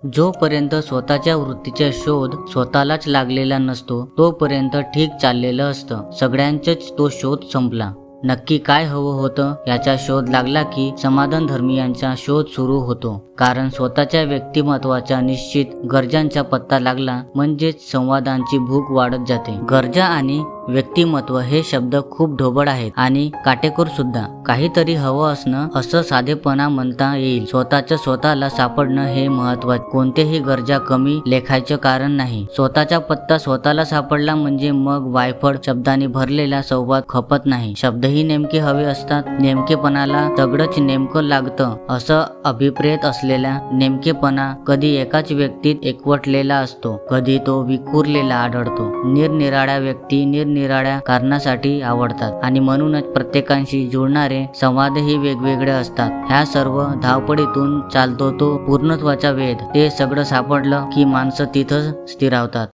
जोपर्यंत स्वतःच्या वृत्तीचा शोध स्वतःलाच लागलेला नसतो तोपर्यंत ठीक चाललेलं असतं. सगळ्यांचाच तो शोध संपला. नक्की काय हवं होतं याचा शोध लागला की समाधान धर्मीयांचा शोध सुरू होतो. कारण स्वतःच्या व्यक्तिमत्वाच्या निश्चित गरजांचा पत्ता लागला म्हणजेच संवादांची भूक वाढत जाते. गरजा आणि व्यक्तिमत्व हे शब्द खूप ढोबळ आहेत आणि काटेकोर सुद्धा. काहीतरी हवं असणं असं साधेपणा म्हणता येईल. स्वतःला सापडणं हे महत्वाचे. कोणतेही गरजा कमी लेखायचं कारण नाही. स्वतःचा पत्ता स्वतःला सापडला म्हणजे मग वायफळ शब्दांनी भरलेला संवाद खपत नाही. शब्दही नेमके हवे असतात. नेमकेपणाला सगळंच नेमकं लागतं असं अभिप्रेत असलेला नेमकेपणा कधी एकाच व्यक्तीत एकवटलेला असतो, कधी तो विखुरलेला आढळतो. निरनिराळ्या व्यक्ती निरनिराळ्या कारणासाठी आवडतात आणि म्हणूनच प्रत्येकाशी जुळणारे संवादही वेगवेगळे असतात. ह्या सर्व धावपळीतून चालतो तो पूर्णत्वाचा वेध. ते सगळं सापडलं की माणसं तिथंच स्थिरावतात.